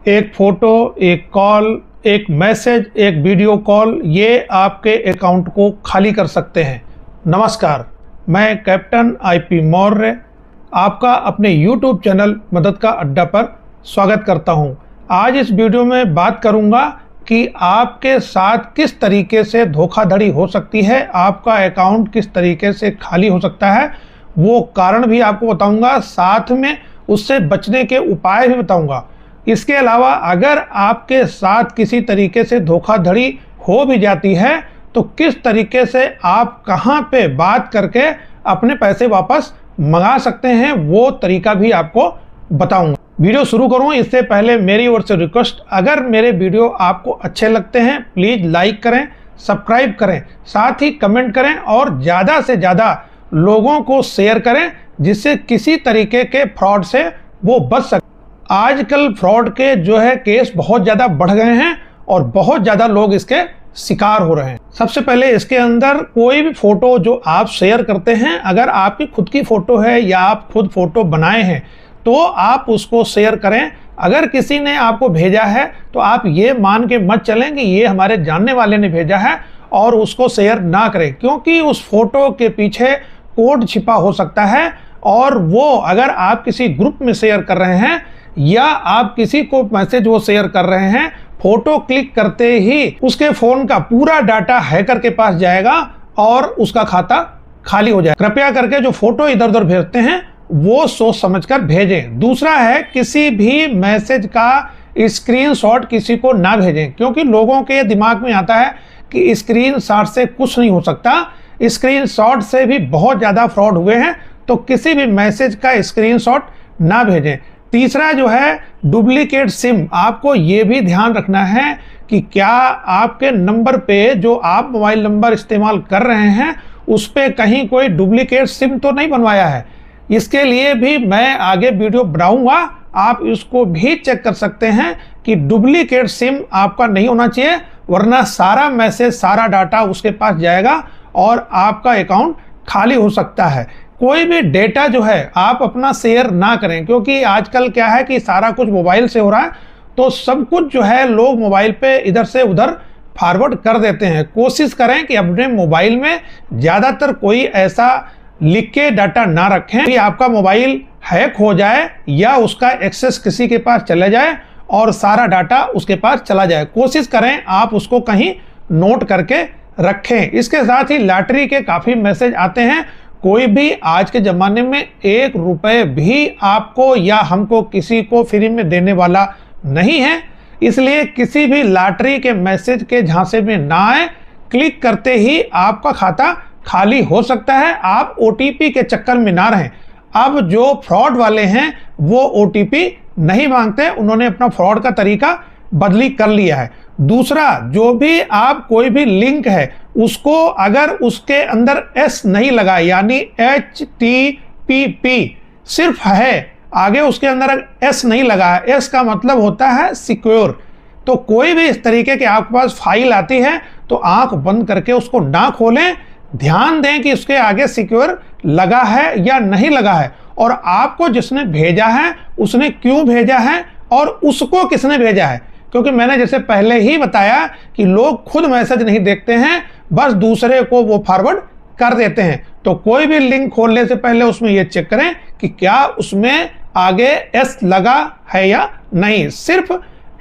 एक फ़ोटो, एक कॉल, एक मैसेज, एक वीडियो कॉल, ये आपके अकाउंट को खाली कर सकते हैं। नमस्कार, मैं कैप्टन आईपी मौर्य आपका अपने YouTube चैनल मदद का अड्डा पर स्वागत करता हूं। आज इस वीडियो में बात करूंगा कि आपके साथ किस तरीके से धोखाधड़ी हो सकती है, आपका अकाउंट किस तरीके से खाली हो सकता है, वो कारण भी आपको बताऊंगा, साथ में उससे बचने के उपाय भी बताऊंगा। इसके अलावा अगर आपके साथ किसी तरीके से धोखाधड़ी हो भी जाती है तो किस तरीके से आप कहां पे बात करके अपने पैसे वापस मंगा सकते हैं, वो तरीका भी आपको बताऊंगा। वीडियो शुरू करूं इससे पहले मेरी ओर से रिक्वेस्ट, अगर मेरे वीडियो आपको अच्छे लगते हैं प्लीज़ लाइक करें, सब्सक्राइब करें, साथ ही कमेंट करें और ज़्यादा से ज़्यादा लोगों को शेयर करें जिससे किसी तरीके के फ्रॉड से वो बच सके। आजकल फ्रॉड के केस बहुत ज़्यादा बढ़ गए हैं और बहुत ज़्यादा लोग इसके शिकार हो रहे हैं। सबसे पहले इसके अंदर कोई भी फ़ोटो जो आप शेयर करते हैं, अगर आपकी खुद की फ़ोटो है या आप खुद फ़ोटो बनाए हैं तो आप उसको शेयर करें। अगर किसी ने आपको भेजा है तो आप ये मान के मत चलें कि ये हमारे जानने वाले ने भेजा है और उसको शेयर ना करें, क्योंकि उस फोटो के पीछे कोड छिपा हो सकता है और वो अगर आप किसी ग्रुप में शेयर कर रहे हैं या आप किसी को मैसेज वो शेयर कर रहे हैं, फोटो क्लिक करते ही उसके फ़ोन का पूरा डाटा हैकर के पास जाएगा और उसका खाता खाली हो जाएगा। कृपया करके जो फोटो इधर उधर भेजते हैं वो सोच समझकर भेजें। दूसरा है, किसी भी मैसेज का स्क्रीनशॉट किसी को ना भेजें, क्योंकि लोगों के दिमाग में आता है कि स्क्रीनशॉट से कुछ नहीं हो सकता। स्क्रीनशॉट से भी बहुत ज़्यादा फ्रॉड हुए हैं, तो किसी भी मैसेज का स्क्रीनशॉट ना भेजें। तीसरा डुप्लीकेट सिम, आपको ये भी ध्यान रखना है कि क्या आपके नंबर पे जो आप मोबाइल नंबर इस्तेमाल कर रहे हैं उस पे कहीं कोई डुप्लीकेट सिम तो नहीं बनवाया है। इसके लिए भी मैं आगे वीडियो बनाऊंगा, आप इसको भी चेक कर सकते हैं कि डुप्लीकेट सिम आपका नहीं होना चाहिए, वरना सारा मैसेज सारा डाटा उसके पास जाएगा और आपका अकाउंट खाली हो सकता है। कोई भी डेटा आप अपना शेयर ना करें, क्योंकि आजकल क्या है कि सारा कुछ मोबाइल से हो रहा है, तो सब कुछ लोग मोबाइल पे इधर से उधर फॉरवर्ड कर देते हैं। कोशिश करें कि अपने मोबाइल में ज़्यादातर कोई ऐसा लिख के डाटा ना रखें कि आपका मोबाइल हैक हो जाए या उसका एक्सेस किसी के पास चले जाए और सारा डाटा उसके पास चला जाए। कोशिश करें आप उसको कहीं नोट करके रखें। इसके साथ ही लॉटरी के काफ़ी मैसेज आते हैं। कोई भी आज के ज़माने में 1 रुपये भी आपको या हमको किसी को फ्री में देने वाला नहीं है, इसलिए किसी भी लॉटरी के मैसेज के झांसे में ना आए। क्लिक करते ही आपका खाता खाली हो सकता है। आप OTP के चक्कर में ना रहें। अब जो फ्रॉड वाले हैं वो OTP नहीं मांगते, उन्होंने अपना फ्रॉड का तरीका बदली कर लिया है। दूसरा, जो भी आप कोई भी लिंक है उसको अगर उसके अंदर S नहीं लगा, यानी HTTP सिर्फ है, आगे उसके अंदर S नहीं लगा है, S का मतलब होता है सिक्योर। तो कोई भी इस तरीके के आपके पास फाइल आती है तो आंख बंद करके उसको ना खोलें। ध्यान दें कि उसके आगे सिक्योर लगा है या नहीं लगा है, और आपको जिसने भेजा है उसने क्यों भेजा है और उसको किसने भेजा है। क्योंकि मैंने जैसे पहले ही बताया कि लोग खुद मैसेज नहीं देखते हैं, बस दूसरे को वो फॉरवर्ड कर देते हैं। तो कोई भी लिंक खोलने से पहले उसमें ये चेक करें कि क्या उसमें आगे S लगा है या नहीं। सिर्फ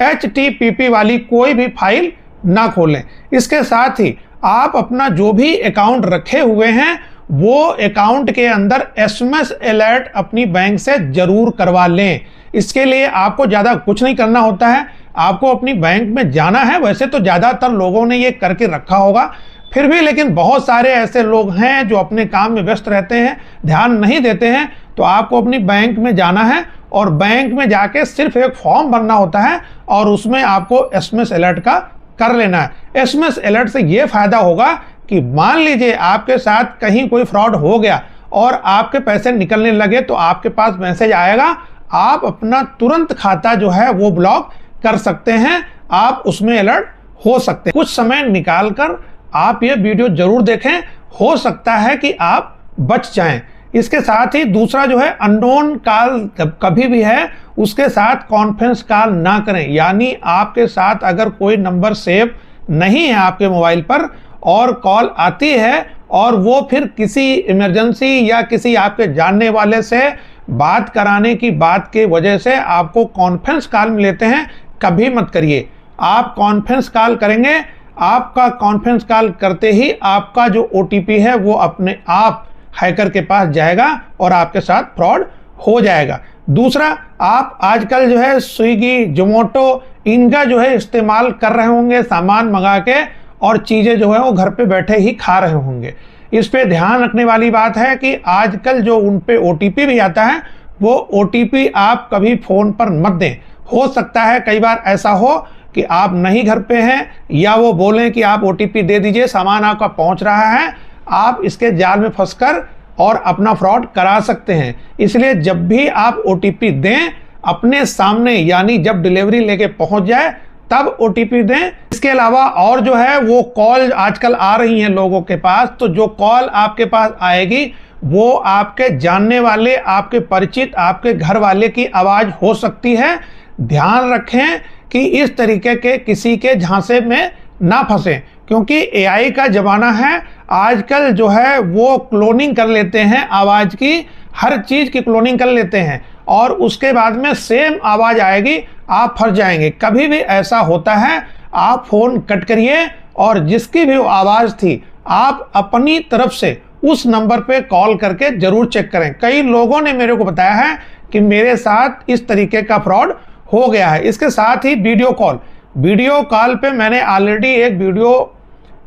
HTTP वाली कोई भी फाइल ना खोलें। इसके साथ ही आप अपना जो भी अकाउंट रखे हुए हैं वो अकाउंट के अंदर SMS अलर्ट अपनी बैंक से जरूर करवा लें। इसके लिए आपको ज़्यादा कुछ नहीं करना होता है, आपको अपनी बैंक में जाना है। वैसे तो ज़्यादातर लोगों ने ये करके रखा होगा, फिर भी लेकिन बहुत सारे ऐसे लोग हैं जो अपने काम में व्यस्त रहते हैं, ध्यान नहीं देते हैं। तो आपको अपनी बैंक में जाना है और बैंक में जाके सिर्फ एक फॉर्म भरना होता है और उसमें आपको SMS अलर्ट का कर लेना है। SMS अलर्ट से ये फ़ायदा होगा कि मान लीजिए आपके साथ कहीं कोई फ्रॉड हो गया और आपके पैसे निकलने लगे तो आपके पास मैसेज आएगा, आप अपना तुरंत खाता वो ब्लॉक कर सकते हैं, आप उसमें अलर्ट हो सकते हैं। कुछ समय निकालकर आप ये वीडियो जरूर देखें, हो सकता है कि आप बच जाएं। इसके साथ ही दूसरा जो है अननोन कॉल कभी भी है उसके साथ कॉन्फ्रेंस कॉल ना करें। यानी आपके साथ अगर कोई नंबर सेव नहीं है आपके मोबाइल पर और कॉल आती है और वो फिर किसी इमरजेंसी या किसी आपके जानने वाले से बात कराने की बात की वजह से आपको कॉन्फ्रेंस कॉल में लेते हैं, कभी मत करिए। आप कॉन्फ्रेंस कॉल करेंगे, आपका कॉन्फ्रेंस कॉल करते ही आपका जो OTP है वो अपने आप हैकर के पास जाएगा और आपके साथ फ्रॉड हो जाएगा। दूसरा, आप आजकल जो है स्विगी, जोमेटो इनका जो है इस्तेमाल कर रहे होंगे सामान मंगा के और चीज़ें जो है वो घर पे बैठे ही खा रहे होंगे। इस पे ध्यान रखने वाली बात है कि आजकल जो उन पे OTP भी आता है वो OTP आप कभी फ़ोन पर मत दें। हो सकता है कई बार ऐसा हो कि आप नहीं घर पे हैं या वो बोलें कि आप OTP दे दीजिए, सामान आपका पहुंच रहा है, आप इसके जाल में फंसकर और अपना फ्रॉड करा सकते हैं। इसलिए जब भी आप OTP दें अपने सामने, यानी जब डिलीवरी लेके पहुंच जाए तब OTP दें। इसके अलावा और जो है वो कॉल आजकल आ रही हैं लोगों के पास, तो जो कॉल आपके पास आएगी वो आपके जानने वाले, आपके परिचित, आपके घर वाले की आवाज़ हो सकती है। ध्यान रखें कि इस तरीके के किसी के झांसे में ना फंसें, क्योंकि AI का ज़माना है। आजकल जो है वो क्लोनिंग कर लेते हैं आवाज़ की, हर चीज़ की क्लोनिंग कर लेते हैं और उसके बाद में सेम आवाज़ आएगी, आप फंस जाएंगे। कभी भी ऐसा होता है आप फ़ोन कट करिए और जिसकी भी आवाज़ थी आप अपनी तरफ से उस नंबर पे कॉल करके ज़रूर चेक करें। कई लोगों ने मेरे को बताया है कि मेरे साथ इस तरीके का फ्रॉड हो गया है। इसके साथ ही वीडियो कॉल पे मैंने ऑलरेडी एक वीडियो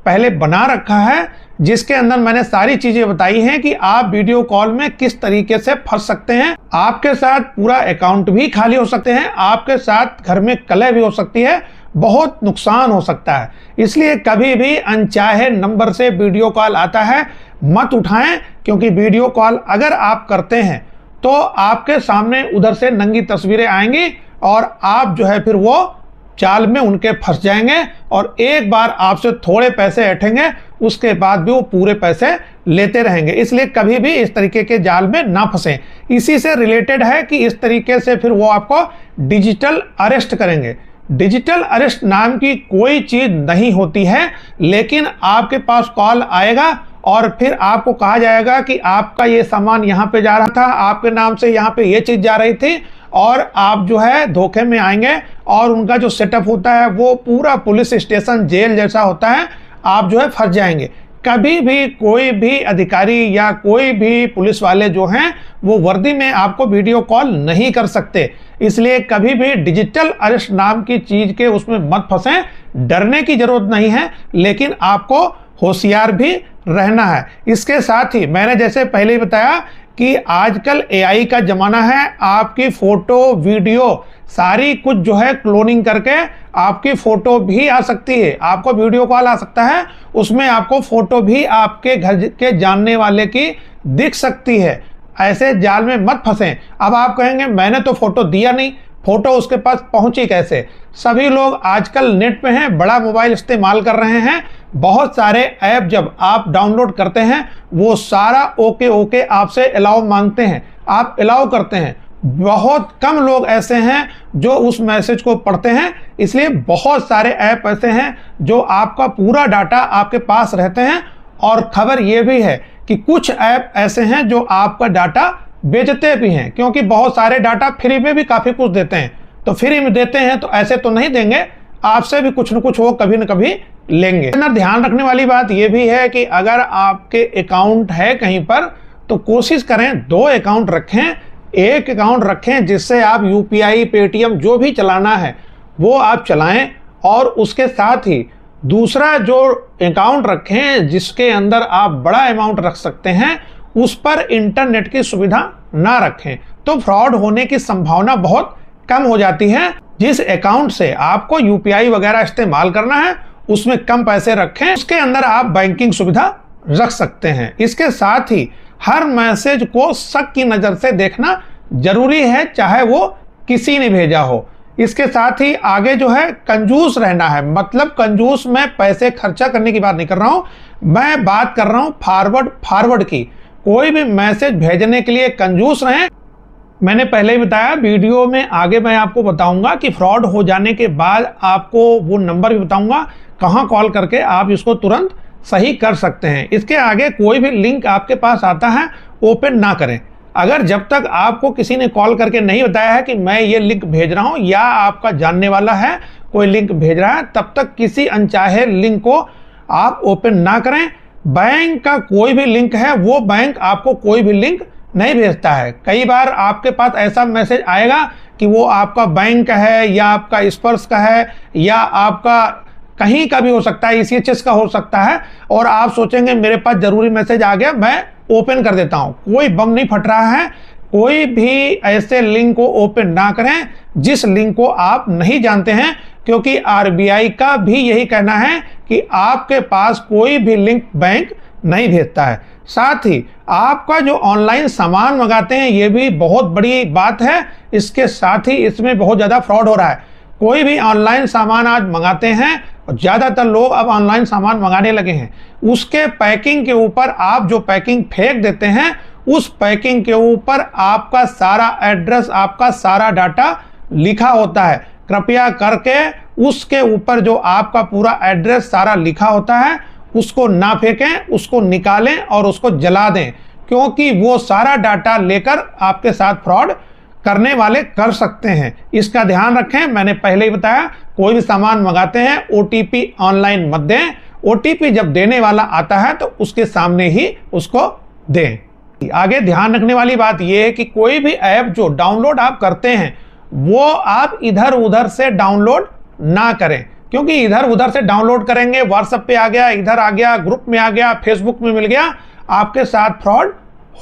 पहले बना रखा है जिसके अंदर मैंने सारी चीज़ें बताई हैं कि आप वीडियो कॉल में किस तरीके से फंस सकते हैं। आपके साथ पूरा अकाउंट भी खाली हो सकते हैं, आपके साथ घर में कलह भी हो सकती है, बहुत नुकसान हो सकता है। इसलिए कभी भी अनचाहे नंबर से वीडियो कॉल आता है मत उठाएं, क्योंकि वीडियो कॉल अगर आप करते हैं तो आपके सामने उधर से नंगी तस्वीरें आएंगी और आप जो है फिर वो जाल में उनके फंस जाएंगे और एक बार आपसे थोड़े पैसे ऐंठेंगे, उसके बाद भी वो पूरे पैसे लेते रहेंगे। इसलिए कभी भी इस तरीके के जाल में ना फंसें। इसी से रिलेटेड है कि इस तरीके से फिर वो आपको डिजिटल अरेस्ट करेंगे। डिजिटल अरेस्ट नाम की कोई चीज़ नहीं होती है, लेकिन आपके पास कॉल आएगा और फिर आपको कहा जाएगा कि आपका ये सामान यहाँ पे जा रहा था, आपके नाम से यहाँ पे ये चीज़ जा रही थी, और आप जो है धोखे में आएंगे और उनका जो सेटअप होता है वो पूरा पुलिस स्टेशन, जेल जैसा होता है, आप जो है फंस जाएंगे। कभी भी कोई भी अधिकारी या कोई भी पुलिस वाले जो हैं वो वर्दी में आपको वीडियो कॉल नहीं कर सकते। इसलिए कभी भी डिजिटल अरेस्ट नाम की चीज़ के उसमें मत फंसें। डरने की ज़रूरत नहीं है, लेकिन आपको होशियार भी रहना है। इसके साथ ही मैंने जैसे पहले ही बताया कि आजकल AI का ज़माना है। आपकी फ़ोटो, वीडियो सारी कुछ जो है क्लोनिंग करके आपकी फ़ोटो भी आ सकती है, आपको वीडियो कॉल आ सकता है, उसमें आपको फ़ोटो भी आपके घर के जानने वाले की दिख सकती है। ऐसे जाल में मत फंसें। अब आप कहेंगे मैंने तो फ़ोटो दिया नहीं, फ़ोटो उसके पास पहुंची कैसे? सभी लोग आजकल नेट पे हैं, बड़ा मोबाइल इस्तेमाल कर रहे हैं। बहुत सारे ऐप जब आप डाउनलोड करते हैं वो सारा ओके आपसे अलाउ मांगते हैं, आप अलाउ करते हैं। बहुत कम लोग ऐसे हैं जो उस मैसेज को पढ़ते हैं। इसलिए बहुत सारे ऐप ऐसे हैं जो आपका पूरा डाटा आपके पास रहते हैं। और खबर ये भी है कि कुछ ऐप ऐसे हैं जो आपका डाटा बेचते भी हैं, क्योंकि बहुत सारे डाटा फ्री में भी काफ़ी कुछ देते हैं। तो फ्री में देते हैं तो ऐसे तो नहीं देंगे, आपसे भी कुछ न कुछ वो कभी न कभी लेंगे। ध्यान रखने वाली बात यह भी है कि अगर आपके अकाउंट है कहीं पर तो कोशिश करें 2 अकाउंट रखें। एक अकाउंट रखें जिससे आप UPI, पेटीएम जो भी चलाना है वो आप चलाएं, और उसके साथ ही दूसरा जो अकाउंट रखें जिसके अंदर आप बड़ा अमाउंट रख सकते हैं, उस पर इंटरनेट की सुविधा ना रखें, तो फ्रॉड होने की संभावना बहुत कम हो जाती है। जिस अकाउंट से आपको UPI वगैरह इस्तेमाल करना है उसमें कम पैसे रखें, उसके अंदर आप बैंकिंग सुविधा रख सकते हैं। इसके साथ ही हर मैसेज को शक की नज़र से देखना जरूरी है, चाहे वो किसी ने भेजा हो। इसके साथ ही आगे जो है कंजूस रहना है। मतलब कंजूस में पैसे खर्चा करने की बात नहीं कर रहा हूँ, मैं बात कर रहा हूँ फॉरवर्ड की। कोई भी मैसेज भेजने के लिए कंजूस रहें। मैंने पहले ही बताया, वीडियो में आगे मैं आपको बताऊंगा कि फ्रॉड हो जाने के बाद आपको वो नंबर भी बताऊंगा कहां कॉल करके आप इसको तुरंत सही कर सकते हैं। इसके आगे कोई भी लिंक आपके पास आता है ओपन ना करें। अगर जब तक आपको किसी ने कॉल करके नहीं बताया है कि मैं ये लिंक भेज रहा हूं या आपका जानने वाला है कोई लिंक भेज रहा है, तब तक किसी अनचाहे लिंक को आप ओपन ना करें। बैंक का कोई भी लिंक है, वो बैंक आपको कोई भी लिंक नहीं भेजता है। कई बार आपके पास ऐसा मैसेज आएगा कि वो आपका बैंक का है या आपका स्पर्श का है या आपका कहीं का भी हो सकता है, ECHS का हो सकता है, और आप सोचेंगे मेरे पास जरूरी मैसेज आ गया, मैं ओपन कर देता हूं। कोई बम नहीं फट रहा है। कोई भी ऐसे लिंक को ओपन ना करें जिस लिंक को आप नहीं जानते हैं, क्योंकि RBI का भी यही कहना है कि आपके पास कोई भी लिंक बैंक नहीं भेजता है। साथ ही आपका जो ऑनलाइन सामान मंगाते हैं, ये भी बहुत बड़ी बात है। इसके साथ ही इसमें बहुत ज़्यादा फ्रॉड हो रहा है। कोई भी ऑनलाइन सामान आज मंगाते हैं, और ज़्यादातर लोग अब ऑनलाइन सामान मंगाने लगे हैं, उसके पैकिंग के ऊपर आप जो पैकिंग फेंक देते हैं, उस पैकिंग के ऊपर आपका सारा एड्रेस, आपका सारा डाटा लिखा होता है। कृपया करके उसके ऊपर जो आपका पूरा एड्रेस सारा लिखा होता है उसको ना फेंकें, उसको निकालें और उसको जला दें, क्योंकि वो सारा डाटा लेकर आपके साथ फ्रॉड करने वाले कर सकते हैं। इसका ध्यान रखें। मैंने पहले ही बताया, कोई भी सामान मंगाते हैं OTP ऑनलाइन मत दें। OTP जब देने वाला आता है तो उसके सामने ही उसको दें। आगे ध्यान रखने वाली बात यह है कि कोई भी ऐप जो डाउनलोड आप करते हैं वो आप इधर उधर से डाउनलोड ना करें, क्योंकि इधर उधर से डाउनलोड करेंगे, व्हाट्सएप पे आ गया, इधर आ गया, ग्रुप में आ गया, फेसबुक में मिल गया, आपके साथ फ्रॉड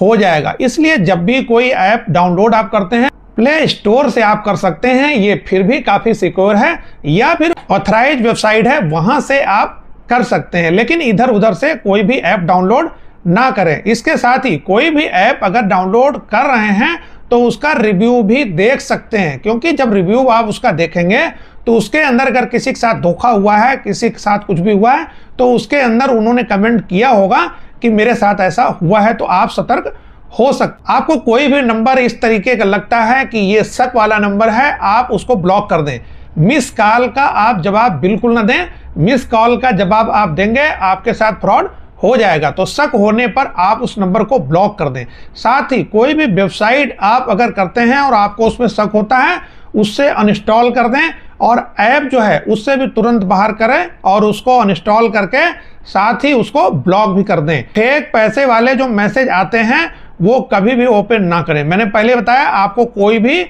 हो जाएगा। इसलिए जब भी कोई ऐप डाउनलोड आप करते हैं, प्ले स्टोर से आप कर सकते हैं, ये फिर भी काफी सिक्योर है, या फिर ऑथराइज वेबसाइट है वहां से आप कर सकते हैं, लेकिन इधर उधर से कोई भी ऐप डाउनलोड ना करें। इसके साथ ही कोई भी ऐप अगर डाउनलोड कर रहे हैं तो उसका रिव्यू भी देख सकते हैं, क्योंकि जब रिव्यू आप उसका देखेंगे तो उसके अंदर अगर किसी के साथ धोखा हुआ है, किसी के साथ कुछ भी हुआ है, तो उसके अंदर उन्होंने कमेंट किया होगा कि मेरे साथ ऐसा हुआ है, तो आप सतर्क हो सकते। आपको कोई भी नंबर इस तरीके का लगता है कि ये शक वाला नंबर है, आप उसको ब्लॉक कर दें। मिस कॉल का आप जवाब बिल्कुल ना दें। मिस कॉल का जवाब आप देंगे, आपके साथ फ्रॉड हो जाएगा। तो शक होने पर आप उस नंबर को ब्लॉक कर दें। साथ ही कोई भी वेबसाइट आप अगर करते हैं और आपको उसमें शक होता है, उससे अनइंस्टॉल कर दें, और ऐप जो है उससे भी तुरंत बाहर करें और उसको अनइंस्टॉल करके साथ ही उसको ब्लॉक भी कर दें। फेक पैसे वाले जो मैसेज आते हैं वो कभी भी ओपन ना करें। मैंने पहले बताया, आपको कोई भी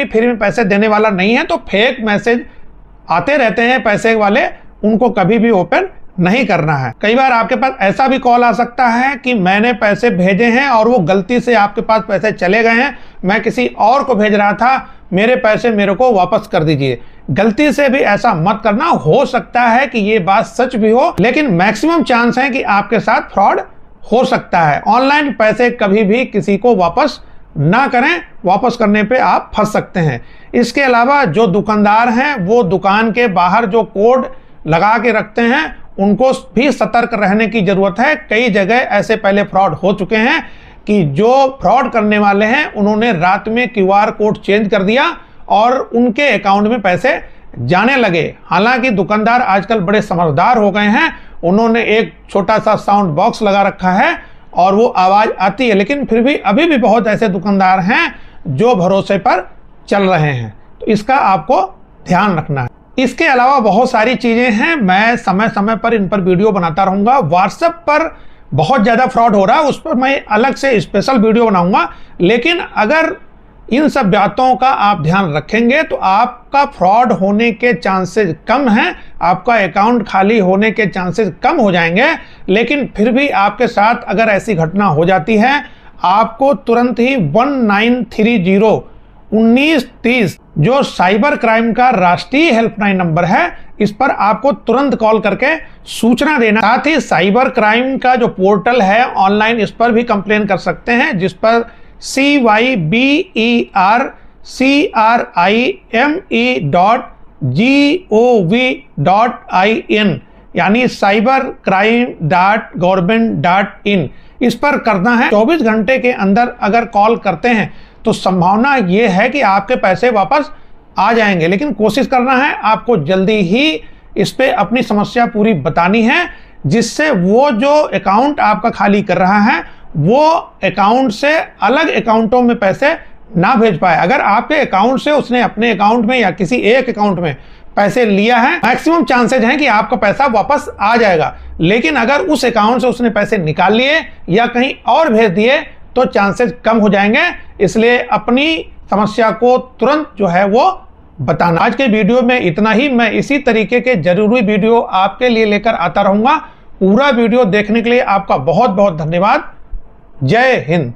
फ्री में पैसे देने वाला नहीं है, तो फेक मैसेज आते रहते हैं पैसे वाले, उनको कभी भी ओपन नहीं करना है। कई बार आपके पास ऐसा भी कॉल आ सकता है कि मैंने पैसे भेजे हैं और वो गलती से आपके पास पैसे चले गए हैं, मैं किसी और को भेज रहा था, मेरे पैसे मेरे को वापस कर दीजिए। गलती से भी ऐसा मत करना। हो सकता है कि ये बात सच भी हो, लेकिन मैक्सिमम चांस है कि आपके साथ फ्रॉड हो सकता है। ऑनलाइन पैसे कभी भी किसी को वापस ना करें, वापस करने पे आप फंस सकते हैं। इसके अलावा जो दुकानदार हैं वो दुकान के बाहर जो कोड लगा के रखते हैं, उनको भी सतर्क रहने की जरूरत है। कई जगह ऐसे पहले फ्रॉड हो चुके हैं कि जो फ्रॉड करने वाले हैं उन्होंने रात में QR कोड चेंज कर दिया और उनके अकाउंट में पैसे जाने लगे। हालांकि दुकानदार आजकल बड़े समझदार हो गए हैं, उन्होंने एक छोटा सा साउंड बॉक्स लगा रखा है और वो आवाज आती है, लेकिन फिर भी अभी भी बहुत ऐसे दुकानदार हैं जो भरोसे पर चल रहे हैं। तो इसका आपको ध्यान रखना है। इसके अलावा बहुत सारी चीजें हैं, मैं समय समय पर इन पर वीडियो बनाता रहूंगा। व्हाट्सएप पर बहुत ज्यादा फ्रॉड हो रहा है, उस पर मैं अलग से स्पेशल वीडियो बनाऊंगा। लेकिन अगर इन सब बातों का आप ध्यान रखेंगे तो आपका फ्रॉड होने के चांसेस कम हैं, आपका अकाउंट खाली होने के चांसेस कम हो जाएंगे। लेकिन फिर भी आपके साथ अगर ऐसी घटना हो जाती है, आपको तुरंत ही 1930 जो साइबर क्राइम का राष्ट्रीय हेल्पलाइन नंबर है, इस पर आपको तुरंत कॉल करके सूचना देना। साथ ही साइबर क्राइम का जो पोर्टल है ऑनलाइन, इस पर भी कंप्लेन कर सकते हैं, जिस पर cybercrime.gov.in यानी cybercrime.government.in इस पर करना है। 24 घंटे के अंदर अगर कॉल करते हैं तो संभावना ये है कि आपके पैसे वापस आ जाएंगे, लेकिन कोशिश करना है आपको जल्दी ही इस पे अपनी समस्या पूरी बतानी है, जिससे वो जो अकाउंट आपका खाली कर रहा है वो अकाउंट से अलग अकाउंटों में पैसे ना भेज पाए। अगर आपके अकाउंट से उसने अपने अकाउंट में या किसी एक अकाउंट में पैसे लिया है, मैक्सिमम चांसेज हैं कि आपका पैसा वापस आ जाएगा। लेकिन अगर उस अकाउंट से उसने पैसे निकाल लिए या कहीं और भेज दिए तो चांसेस कम हो जाएंगे। इसलिए अपनी समस्या को तुरंत जो है वो बताना। आज के वीडियो में इतना ही। मैं इसी तरीके के जरूरी वीडियो आपके लिए लेकर आता रहूंगा। पूरा वीडियो देखने के लिए आपका बहुत बहुत धन्यवाद। जय हिंद।